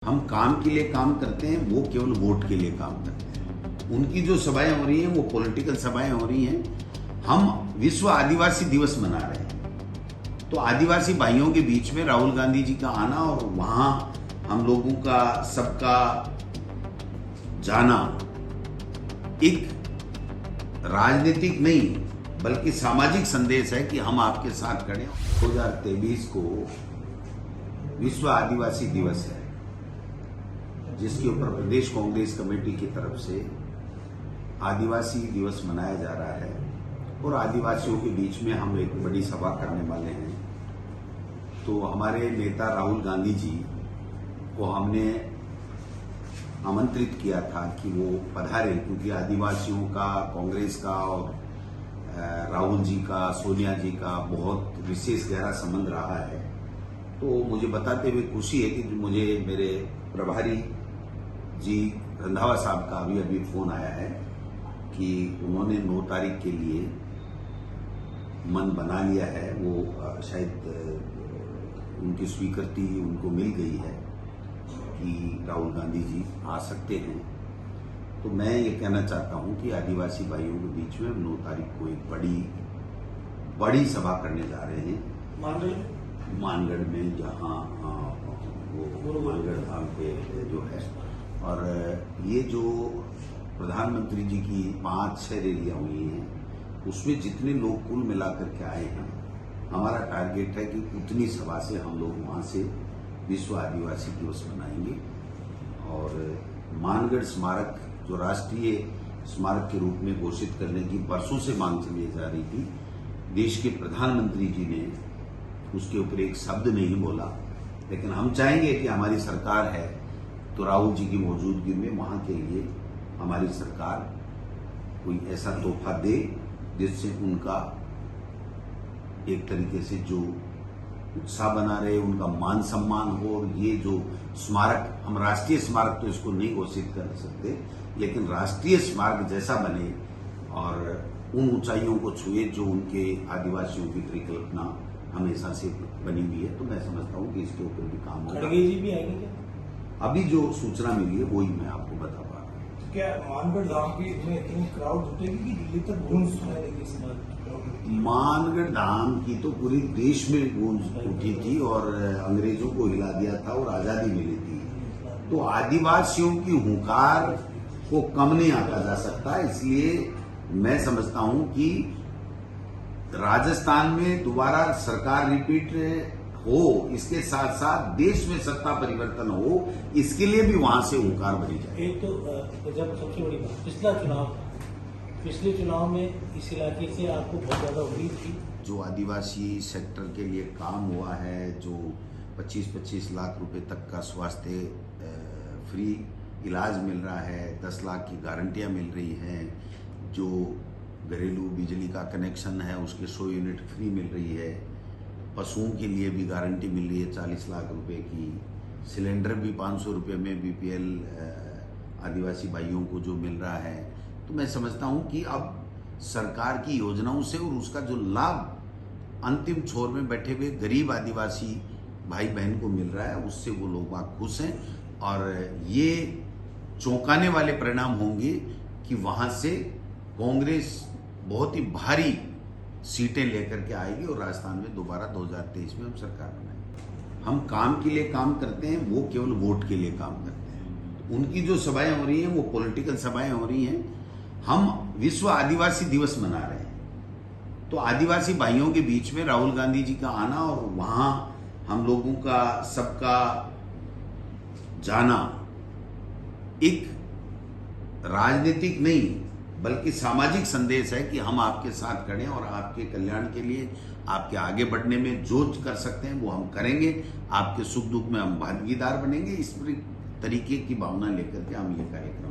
हम काम के लिए काम करते हैं, वो केवल वोट के लिए काम करते हैं। उनकी जो सभाएं हो रही हैं वो पॉलिटिकल सभाएं हो रही हैं। हम विश्व आदिवासी दिवस मना रहे हैं, तो आदिवासी भाइयों के बीच में राहुल गांधी जी का आना और वहां हम लोगों का सबका जाना एक राजनीतिक नहीं बल्कि सामाजिक संदेश है कि हम आपके साथ खड़े हैं। 2023 को विश्व आदिवासी दिवस है, जिसके ऊपर प्रदेश कांग्रेस कमेटी की तरफ से आदिवासी दिवस मनाया जा रहा है और आदिवासियों के बीच में हम एक बड़ी सभा करने वाले हैं। तो हमारे नेता राहुल गांधी जी को हमने आमंत्रित किया था कि वो पधारे, क्योंकि आदिवासियों का, कांग्रेस का और राहुल जी का, सोनिया जी का बहुत विशेष गहरा संबंध रहा है। तो मुझे बताते हुए खुशी है कि मुझे मेरे प्रभारी जी रंधावा साहब का अभी फोन आया है कि उन्होंने 9 तारीख के लिए मन बना लिया है। वो शायद उनकी स्वीकृति उनको मिल गई है कि राहुल गांधी जी आ सकते हैं। तो मैं ये कहना चाहता हूं कि आदिवासी भाइयों के बीच में 9 तारीख को एक बड़ी सभा करने जा रहे हैं मानगढ़ में, जहां वो मानगढ़ धाम पे जो है। और ये जो प्रधानमंत्री जी की 5-6 रैलियां हुई हैं, उसमें जितने लोग कुल मिलाकर के आए हैं, हमारा टारगेट है कि उतनी सभा से हम लोग वहां से विश्व आदिवासी दिवस मनाएंगे। और मानगढ़ स्मारक जो राष्ट्रीय स्मारक के रूप में घोषित करने की बरसों से मांग चली जा रही थी, देश के प्रधानमंत्री जी ने उसके ऊपर एक शब्द नहीं बोला। लेकिन हम चाहेंगे कि हमारी सरकार है तो राहुल जी की मौजूदगी में वहां के लिए हमारी सरकार कोई ऐसा तोहफा दे जिससे उनका एक तरीके से जो उत्साह बना रहे, उनका मान सम्मान हो। और ये जो स्मारक, हम राष्ट्रीय स्मारक तो इसको नहीं घोषित कर सकते, लेकिन राष्ट्रीय स्मारक जैसा बने और उन ऊंचाइयों को छुए जो उनके आदिवासियों की परिकल्पना हमेशा से बनी हुई है। तो मैं समझता हूं कि इसके ऊपर भी काम होगा। खड़गे जी भी आएंगे क्या? अभी जो सूचना मिली है वही मैं आपको बता पा रहा हूँ। तो क्या मानगढ़ धाम की में इतनी क्राउड जुटेगी कि दिल्ली तक गूंज सुनाई इस बार? मानगढ़ धाम की तो पूरे देश में गूंज उठी थी और अंग्रेजों को हिला दिया था और आजादी मिली थी। तो आदिवासियों की हुंकार को कम नहीं आंका जा सकता। इसलिए मैं समझता हूं कि राजस्थान में दोबारा सरकार रिपीट हो, इसके साथ साथ देश में सत्ता परिवर्तन हो, इसके लिए भी वहां से हुंकार भरी जाए। एक तो जब सबसे बड़ी बात पिछले चुनाव में इस इलाके से आपको बहुत ज्यादा उम्मीद थी। जो आदिवासी सेक्टर के लिए काम हुआ है, जो 25-25 लाख रुपए तक का स्वास्थ्य फ्री इलाज मिल रहा है, 10 लाख की गारंटियां मिल रही हैं, जो घरेलू बिजली का कनेक्शन है उसके 100 यूनिट फ्री मिल रही है, पशुओं के लिए भी गारंटी मिल रही है 40 लाख रुपए की, सिलेंडर भी 500 रुपये में बीपीएल आदिवासी भाइयों को जो मिल रहा है। तो मैं समझता हूं कि अब सरकार की योजनाओं से और उसका जो लाभ अंतिम छोर में बैठे हुए गरीब आदिवासी भाई बहन को मिल रहा है, उससे वो लोग वहां खुश हैं। और ये चौंकाने वाले परिणाम होंगे कि वहां से कांग्रेस बहुत ही भारी सीटें लेकर के आएगी और राजस्थान में दोबारा 2023 में हम सरकार बनाएंगे। हम काम के लिए काम करते हैं, वो केवल वोट के लिए काम करते हैं। उनकी जो सभाएं हो रही हैं वो पॉलिटिकल सभाएं हो रही हैं। हम विश्व आदिवासी दिवस मना रहे हैं, तो आदिवासी भाइयों के बीच में राहुल गांधी जी का आना और वहां हम लोगों का सबका जाना एक राजनीतिक नहीं बल्कि सामाजिक संदेश है कि हम आपके साथ खड़े हैं और आपके कल्याण के लिए, आपके आगे बढ़ने में जो कर सकते हैं वो हम करेंगे। आपके सुख दुख में हम भागीदार बनेंगे। इस तरीके की भावना लेकर के हम ये कार्यक्रम